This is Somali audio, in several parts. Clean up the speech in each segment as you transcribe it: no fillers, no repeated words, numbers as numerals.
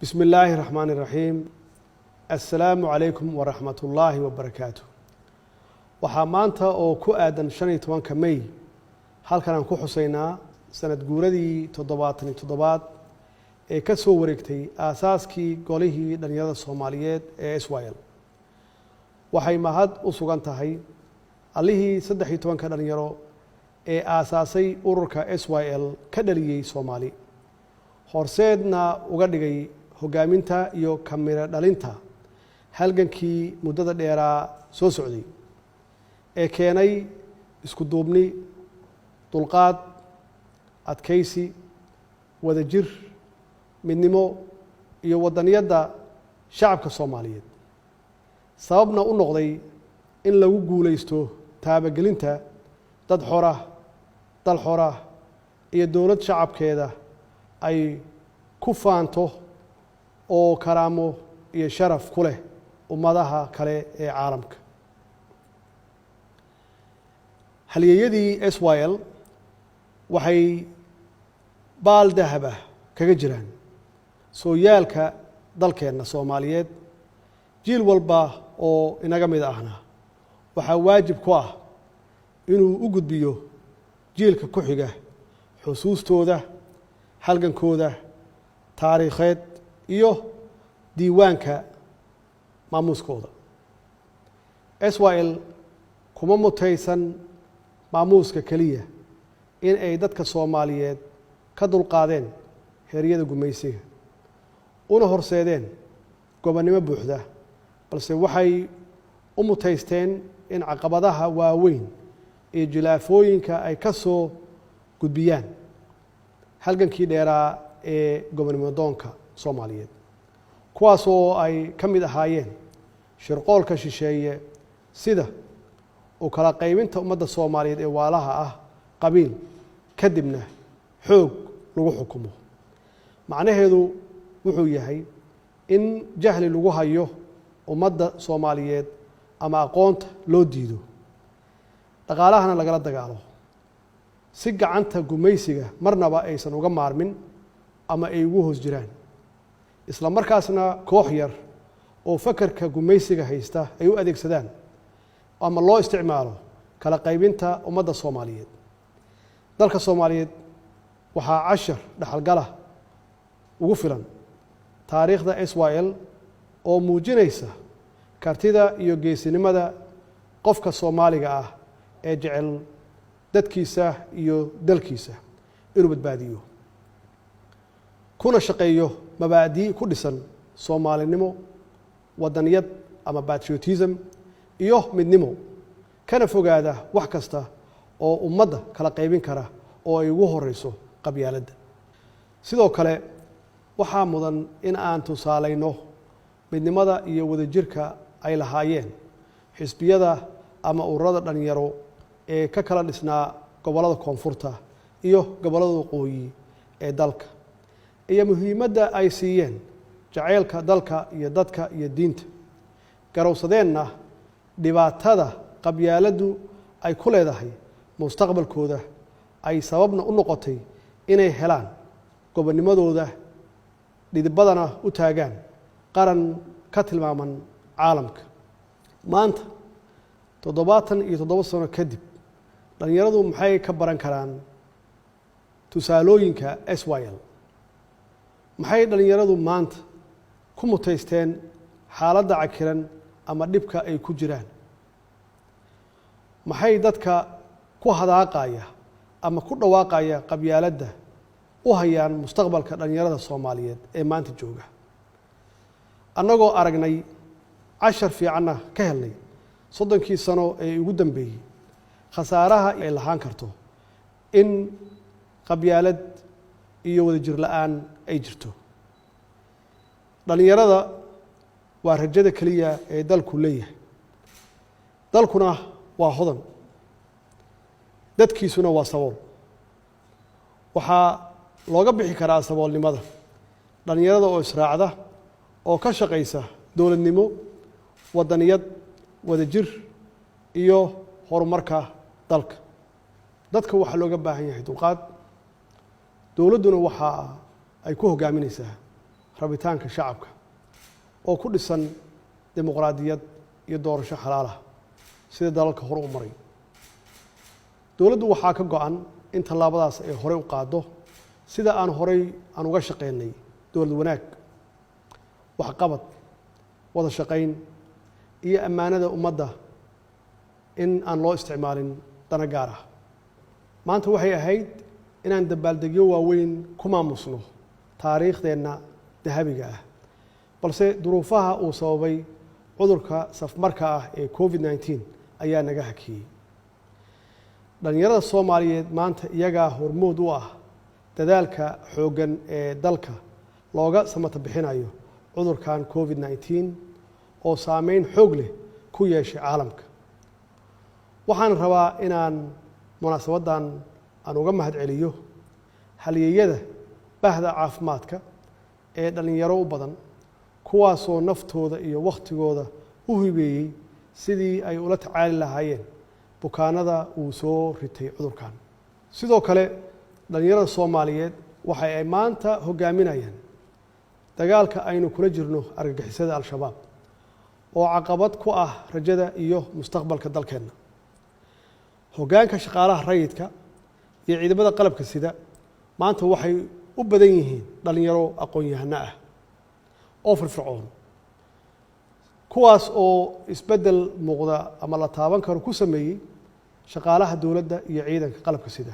بسم الله الرحمن الرحيم السلام عليكم ورحمة الله وبركاته waxaa maanta oo ku aadan 15 May halkan aan ku xuseynaa sanad guuradii 77 ee ka soo wareegtay aasaaskii golihii dhalinyarada Soomaaliyeed ee Israel waxay mahad u sugan tahay allihii 13 dhalinyaro ee aasaasay ururka Israel ka dhaliyay Soomaali horseedna uga dhigay hogaaminta iyo kamira dhalinta halgankii muddada dheeraa soo socday ee keenay isku duubni dulqaad adkaysi wadajir midnimo iyo wadaniyada shacabka Soomaaliyeed sababna u noqday in lagu guuleysto taabagelinta dad dal xor ah iyo dawlad shacabkeeda ay ku faanto oo karaamo iyo sharaf ku leh ummadaha kale ee caalamka halyeeyadii Israel waxay baal dahab ah kaga jiraan sooyaalka dalkeena Soomaaliyeed jiil walba oo inaga mid ahna waxa waajib ku ah inuu u gudbiyo jiilka ku xiga xusuustooda halgankooda taariikheed iyo diiwaanka maamuuskooda Israel kuma mutaysan maamuuska kaliya in ay dadka Soomaaliyeed ka dulqaadeen heeryada gumaysiga una horseedeen gobonnimo buuxda balse waxay u mutaysteen in caqabadaha waaweyn ee jilaafooyinka ay ka soo gudbiyaan halgankii dheeraa ee gobonnimo doonka Soomaaliyeed kuwaas oo ay ka mid ahaayeen shirqoolka shisheeye sida oo kala qaybinta ummadda Soomaaliyeed ee waalaha ah qabiil kadibna xoog lagu xukumo macnaheedu wuxuu yahay in jahli lagu hayo ummadda Soomaaliyeed ama aqoonta loo diido dhaqaalahana lagala dagaalo si gacanta gumaysiga marnaba aysan uga maarmin ama ay ugu hoos jiraan isla markaasna koox yar oo fakarka gumaysiga haysta ay u adeegsadaan ama loo isticmaalo kala qaybinta ummadda Soomaaliyeed dalka Soomaaliyeed waxaa cashar dhaxalgala ugu filan taariikhda Israel oo muujinaysa kartida iyo geesinimada qofka Soomaaliga ah ee jecel dadkiisa iyo dalkiisa inuu badbaadiyo kuna shaqeeyo mabaadi ku dhisan Soomaalinimo wadaniyad ama patriotism iyo midnimo kana fogaada wax kasta oo ummadda kala qaybin kara oo ay ugu horeyso qabyaaladda sidoo kale waxaa mudan in aan tusaalayno midnimada iyo wadajirka ay lahaayeen xisbiyada ama ururada dhalinyaro ee ka kala dhisnaa gobolada koonfurta iyo gobolada waqooyi ee dalka iyo muhiimadda ay siiyeen jaceylka dalka iyo dadka iyo diinta garowsadeenna dhibaatada qabyaaladdu ay ku leedahay mustaqbalkooda ay sababna u noqotay inay helaan gobonnimadooda dhidibadana u taagaan qaran ka tilmaaman caalamka maanta 77 sano kadib dhalinyaradu maxay ka baran karaan tusaalooyinka Israel maxay dhalinyaradu maanta ku mutaysteen xaaladda cakiran ama dhibka ay ku jiraan maxay dadka ku hadaaqaya ama ku dhawaaqaya qabyaaladda u hayaan mustaqbalka dhalinyarada Soomaaliyeed ee maanta jooga annagoo aragnay cashar fiicanna ka helnay 30 sano ee ugu dambeeyay khasaaraha ay lahaan karto in qabyaalad iyo wadajir la'aan ay jirto dhalinyarada waa rajada kaliya ee dalku leeyahay dalkuna waa hodan dadkiisuna waa sabool waxaa looga bixi karaa saboolnimada dhalinyarada oo israacda oo ka shaqeysa dawladnimo wadaniyad wadajir iyo horumarka dalka dadka waxa looga baahan yahay dulqaad dawladduna waxa ay ku hogaaminaysaa rabitaanka shacabka oo ku dhisan dimuqraadiyad iyo doorasho xalaal ah sida dalalka hore u maray. dowladdu waxaa ka go'an in tallaabadaas ay horey u qaaddo sida aan uga shaqeynay dowlad wanaag, waxqabad, wada shaqayn iyo ammaanada ummadda in aan loo isticmaalin dana gaar ah. maanta waxay ahayd inaan dabaaldegyo waaweyn ku maamusno taariikhdeenna dahabiga ah, balse duruufaha uu sababay cudurka safmarka ah ee COVID-19 ayaa naga hakiyey. dhalinyarada Soomaaliyeed maanta iyagaa hormood u ah dadaalka xooggan ee dalka looga samata bixinayo cudurkan COVID-19 oo saameyn xoog leh ku yeeshay caalamka. waxaan rabaa inaan munaasabaddan aan uga mahadceliyo halyeeyada bahda caafimaadka ee dhalinyaro u badan, kuwaasoo naftooda iyo wakhtigooda u hibeeyey sidii ay ula tacaali lahaayeen bukaanada uu soo ritay cudurkan. sidoo kale dhalinyarada Soomaaliyeed waxa ay maanta hogaaminayaan dagaalka aynu kula jirno argagixisada Al-Shabaab oo caqabad ku ah rajada iyo mustaqbalka dalkeena. hoggaanka shaqaalaha rayidka iyo ciidamada qalabka sida maanta waxay u badan yihiin dhalinyaro aqoon-yahano ah oo firfircoon, kuwaas oo isbeddel muuqda ama la taaban karo ku sameeyey shaqaalaha dowladda iyo ciidanka qalabka sida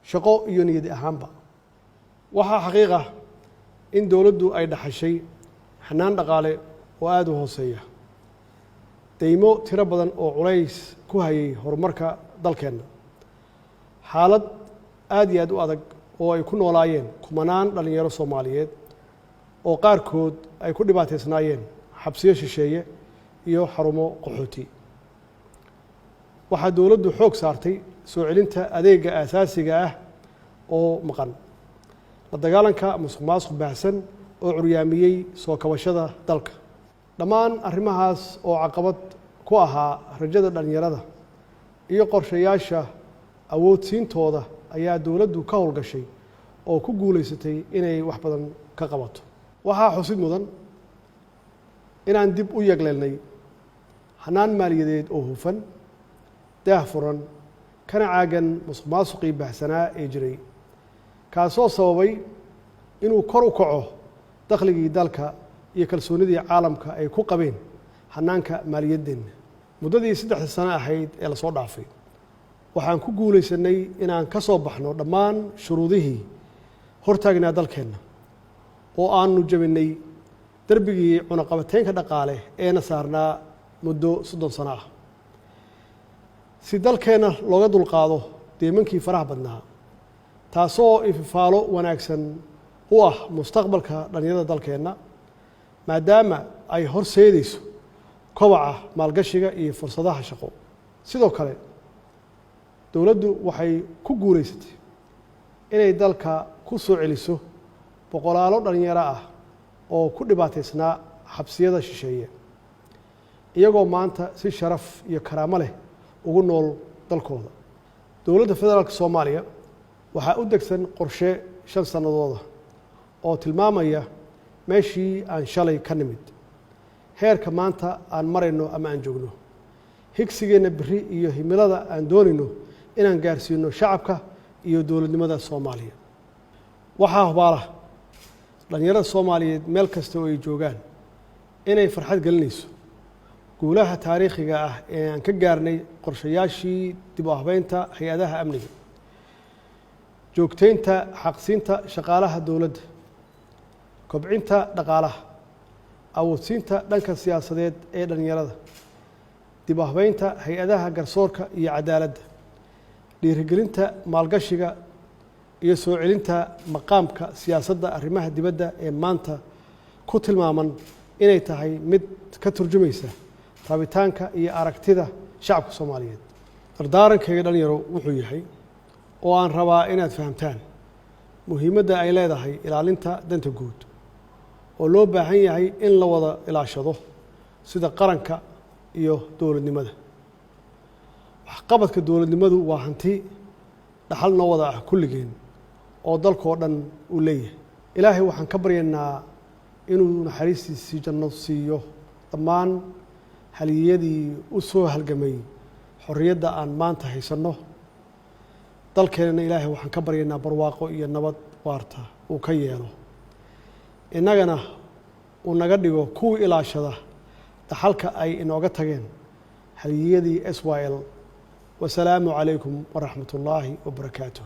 shaqo iyo niyad ahaanba. waxaa xaqiiq ah in dowladdu ay dhaxashay xanaan dhaqaale oo aada u hooseeya, deymo tiro badan oo culays ku hayay horumarka dalkeenna, xaalad aad iyo aad u adag oo ay ku noolaayeen kumanaan dhalinyaro Soomaaliyeed oo qaarkood ay ku dhibaataysnaayeen xabsiyo shisheeye iyo xarumo qaxooti. waxaa dowladdu xoog saartay soo celinta adeega aasaasiga ah oo maqan, la dagaalanka musuqmaasuq baahsan oo curyaamiyey soo kabashada dalka. dhammaan arrimahaas oo caqabad ku ahaa rajada dhalinyarada iyo qorshayaasha awoodsiintooda ayaa dowladdu ka howlgashay oo ku guulaysatay inay wax badan ka qabato. waxaa xusid mudan inaan dib u yagleelnay hanaan maaliyadeed oo hufan, daahfuran, kana caagan musuqmaasuqii baahsanaa ee jiray, kaasoo sababay inuu kor u kaco dakhligii dalka iyo kalsoonidii caalamka ay ku qabeen hanaanka maaliyadeenna. muddadii 3 sano ahayd ee lasoo dhaafay waxaan ku guulaysanay inaan ka soo baxno dhammaan shuruudihii hortaagnaa dalkeenna oo aanu jabinay darbigii cunaqabateynka dhaqaale eena saarnaa muddo 30 sano ah. si dalkeenna looga dulqaado deemankii faraha badnaa, taasoo ififaalo wanaagsan u ah mustaqbalka dhalinyarada dalkeenna, maadaama ay horseedayso kobaca maalgashiga iyo fursadaha shaqo. sidoo kale dowladdu waxay ku guulaysatay inay dalka ku soo celiso boqolaalo dhalinyaro ah oo ku dhibaataysnaa xabsiyada shisheeye, iyagoo maanta si sharaf iyo karaamo leh ugu nool dalkooda. dowladda federaalka Soomaaliya waxaa u degsan qorshe 5 sannadooda oo tilmaamaya meeshii aan shalay ka nimid, heerka maanta aan marayno ama aan joogno, higsigeenna biri iyo himilada aan doonayno inaan gaarsiino shacabka iyo dowladnimada Soomaaliya. waxaa hubaala dhalinyarada Soomaaliyeed meel kasta oo ay joogaan inay farxad gelinayso guulaha taariikhiga ah ee aan ka gaarnay qorshayaashii dib u habeynta hay-adaha amniga, joogteynta xaqsiinta shaqaalaha dowladda, kobcinta dhaqaalaha, awoodsiinta dhanka siyaasadeed ee dhalinyarada, dib u habeynta hay-adaha garsoorka iyo cadaaladda, dhiirigelinta maalgashiga iyo soo celinta maqaamka siyaasadda arrimaha dibadda ee maanta ku tilmaaman inay tahay mid ka turjumaysa rabitaanka iyo aragtida shacabka Soomaaliyeed. dardaarankayga dhalinyaro wuxuu yahay oo aan rabaa inaad fahamtaan muhiimadda ay leedahay ilaalinta danta guud oo loo baahan yahay in la wada ilaashado sida qaranka iyo dowladnimada. waxqabadka dowladnimadu waa hanti dhaxal noo wada ah kulligeen oo dalkoo dhan uu leeyahay. ilaahay waxaan ka baryaynaa inuu naxariistiisii janno siiyo dhammaan haliyadii u soo halgamay xorriyadda aan maanta haysanno. dalkeenna ilaahay waxaan ka baryaynaa barwaaqo iyo nabad waarta uu ka yeelo, innagana uu naga dhigo kuwii ilaashada dhaxalka ay inooga tageen haliyadii SYL. wasalaamu calaykum waraxmat ullaahi wabarakaatuh.